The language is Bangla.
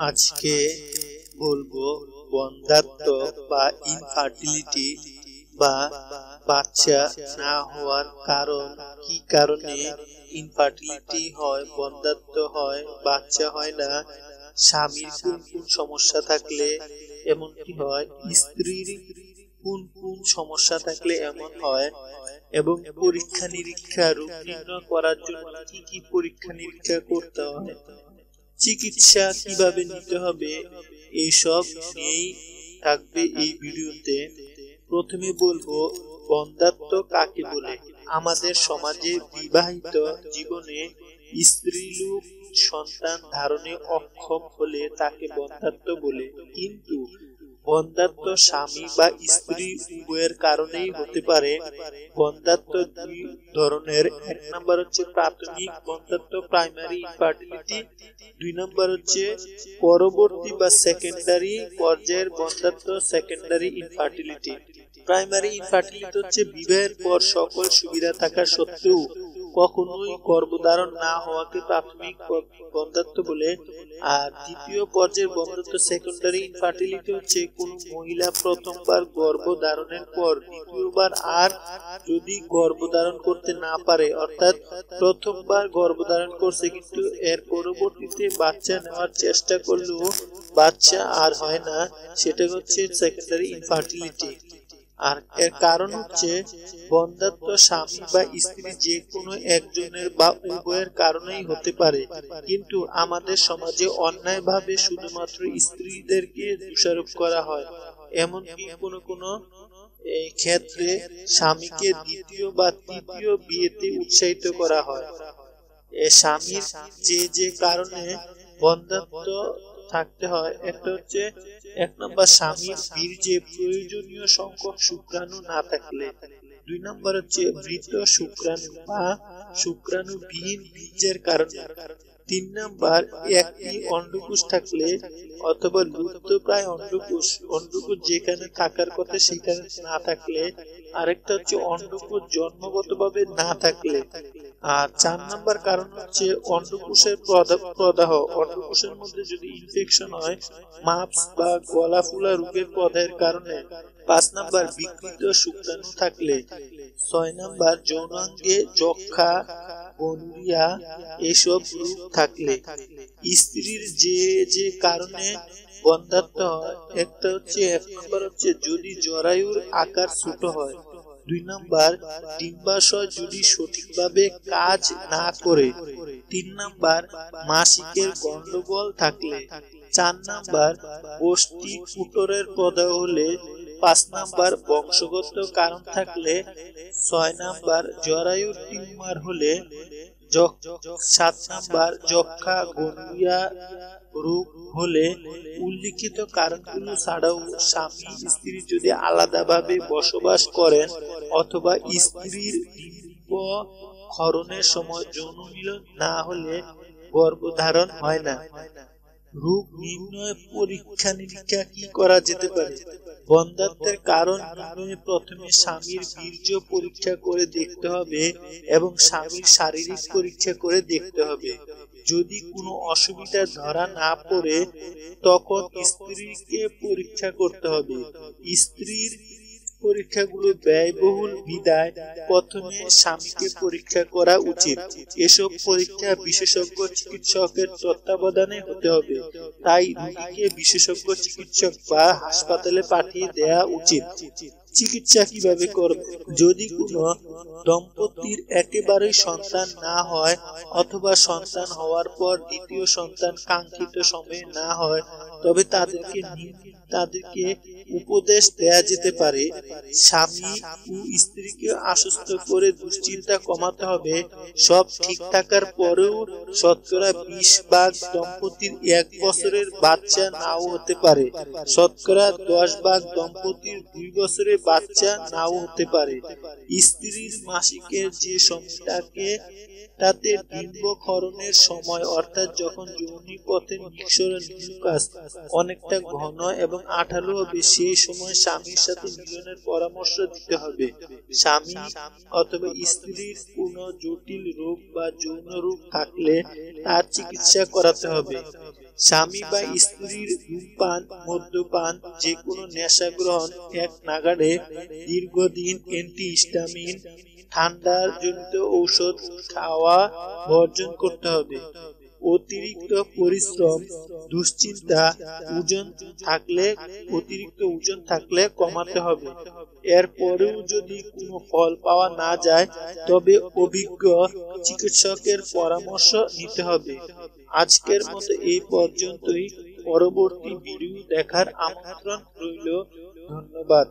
আজকে বলবো বন্ধ্যাত্ব বা ইনফার্টিলিটি বা বাচ্চা না হওয়ার কারণ, কি কারণে ইনফার্টিলিটি হয়, বন্ধ্যাত্ব হয়, বাচ্চা হয় না, স্বামীর কোন কোন সমস্যা থাকলে এমনটি হয়, স্ত্রীর কোন কোন সমস্যা থাকলে এমন হয়, এবং পরীক্ষা নিরীক্ষা রোগ নির্ণয় করার জন্য কি কি পরীক্ষা নিরীক্ষা করতে হয়, চিকিৎসা কিভাবে নিতে হবে, এইসব নিয়েই থাকবে এই ভিডিওতে। প্রথমে বলবো বন্ধ্যাত্ব কাকে বলে। আমাদের সমাজে বিবাহিত জীবনে স্ত্রীলোক সন্তান ধারণে অক্ষম হলে তাকে বন্ধ্যাত্ব বলে। কিন্তু বন্ধ্যাত্ব স্বামী বা স্ত্রী উভয়ের কারণেই হতে পারে। বন্ধ্যাত্ব দুই ধরনের। এক নম্বর হচ্ছে প্রাথমিক বন্ধ্যাত্ব, প্রাইমারি ইনফার্টিলিটি। দুই নম্বর হচ্ছে পরবর্তী বা সেকেন্ডারি পর্যায়ের বন্ধ্যাত্ব, সেকেন্ডারি ইনফার্টিলিটি। প্রাইমারি ইনফার্টিলিটি হচ্ছে বিবাহের পর সকল সুবিধা থাকা সত্ত্বেও কখনোই গর্ভধারণ না হওয়াকে প্রাথমিক বন্ধ্যাত্ব বলে। আর দ্বিতীয় পর্যায়ের বন্ধ্যাত্ব, সেকেন্ডারি ইনফার্টিলিটি হচ্ছে কোন মহিলা প্রথমবার গর্ভধারণের পর দ্বিতীয়বার আর যদি গর্ভধারণ করতে না পারে, অর্থাৎ প্রথমবার গর্ভধারণ করছে কিন্তু এর পরবর্তীতে বাচ্চা নেওয়ার চেষ্টা করলেও বাচ্চা আর হয় না, সেটা হচ্ছে সেকেন্ডারি ইনফার্টিলিটি। আর এর কারণ হচ্ছে বন্ধ্যাত্ব স্বামী বা স্ত্রী যে কোনো একজনের বা উভয়ের কারণেই হতে পারে, কিন্তু আমাদের সমাজে অন্যায়ভাবে শুধুমাত্র স্ত্রীদেরকে দোষারোপ করা হয়। এমনকি কোনো কোনো ক্ষেত্রে স্বামীকে দ্বিতীয় বা তৃতীয় বিয়েতে উৎসাহিত করা হয়। স্বামীর যে যে কারণে বন্ধ্যাত্ব থাকতে হয়, একটা হচ্ছে এক নম্বর স্বামীর বীর্যে প্রয়োজনীয় সংখ্যক শুক্রাণু না থাকলে। দুই নম্বর হচ্ছে মৃত শুক্রাণু বা শুক্রাণুবিহীন বীর্যের কারণে। তিন নম্বর একটি অন্ডকোষ থাকলে অথবা লুপ্তপ্রায় অন্ডকোষ যেখানে থাকার কথা সেখানে না থাকলে। আরেকটা হচ্ছে অন্ডকোষ জন্মগতভাবে না থাকলে। আর চার নাম্বার কারণ হচ্ছে অন্ডকোষের প্রদাহ, অন্ডকোষের মধ্যে যদি ইনফেকশন হয়, মাপস বা গলা ফুলা রোগের প্রদাহের কারণে। পাঁচ নাম্বার বিকৃত শুক্রাণু থাকলে। ছয় নাম্বার যৌনাঙ্গে যক্ষা, গনোরিয়া এসব রোগ থাকলে। স্ত্রীর যে যে কারণে বন্ধ্যাত্ব হয়, একটা হচ্ছে এক নম্বর হচ্ছে যদি জরায়ুর আকার ছোট হয়। দুই নাম্বার ডিম্বাশয় যদি সঠিকভাবে কাজ না করে। তিন নাম্বার মাসিকের গন্ডগোল থাকলে। চার নাম্বার গোষ্ঠী কুটোরের প্রদাহ হলে। পাঁচ নাম্বার বংশগত কারণ থাকলে। ছয় নাম্বার জরায়ুর টিউমার হলে। সাত নাম্বার যক্ষা, গনোরিয়া রোগ হলে। উল্লিখিত কারণগুলো ছাড়াও স্বামী স্ত্রী যদি আলাদাভাবে বসবাস করেন অথবা স্ত্রীর ডিম্ব ক্ষরণের সময় যৌন মিলন না হলে গর্ভধারণ হয় না। রোগ নির্ণয় পরীক্ষা নিরীক্ষা কি করা যেতে পারে? বন্ধ্যাত্বের কারণ নির্ণয়ে প্রথমে স্বামীর বীর্য পরীক্ষা করে দেখতে হবে এবং স্বামীর শারীরিক পরীক্ষা করে দেখতে হবে। যদি কোনো অসুবিধা ধরা না পড়ে তখন স্ত্রীকে পরীক্ষা করতে হবে। স্ত্রীর পরীক্ষাগুলো ব্যয়বহুল বিধায় প্রথমে স্বামীকে পরীক্ষা করা উচিত। এসব পরীক্ষা বিশেষজ্ঞ চিকিৎসকের তত্ত্বাবধানে হতে হবে, তাই রোগীকে বিশেষজ্ঞ চিকিৎসক বা হাসপাতালে পাঠিয়ে দেওয়া উচিত। চিকিৎসা কিভাবে করবে? যদি কোনো দম্পতির একেবারেই সন্তান না হয় অথবা সন্তান হওয়ার পর দ্বিতীয় সন্তান কাঙ্ক্ষিত সময়ে না হয়, তবে তাদেরকে উপদেশ দেয়া যেতে পারে। স্বামী ও স্ত্রীকে আশ্বস্ত করে দুশ্চিন্তা কমাতে হবে। সব ঠিক থাকার পরেও শতকরা 20% দম্পতির 1 বছরের বাচ্চা নাও হতে পারে। শতকরা 10% দম্পতির 2 বছরের বাচ্চা নাও হতে পারে। স্ত্রীর মাসিকের যে সময়টাকে তাতে ডিম্বক্ষরণের সময়, অর্থাৎ যখন যোনি পথের নিঃসরণ মিউকাস অনেকটা ঘন এবং আঠালো হবে, সেই সময় স্বামীর সাথে মিলনের পরামর্শ দিতে হবে। স্বামী অথবা স্ত্রীর কোনো জটিল রোগ বা যৌন রোগ থাকলে তার চিকিৎসা করাতে হবে। স্বামী বা স্ত্রীর ধূমপান, মদ্যপান, যে কোনো নেশা গ্রহণ এক নাগাড়ে, দীর্ঘদিন অ্যান্টিহিস্টামিন, ঠান্ডার জনিত ঔষধ খাওয়া বর্জন করতে হবে। অতিরিক্ত পরিশ্রম, দুশ্চিন্তা, অতিরিক্ত ওজন থাকলে কমাতে হবে। এরপরেও যদি কোনো ফল পাওয়া না যায় তবে অভিজ্ঞ চিকিৎসকের পরামর্শ নিতে হবে। আজকের মতো এই পর্যন্তই। পরবর্তী ভিডিও দেখার আমন্ত্রণ রইল। ধন্যবাদ।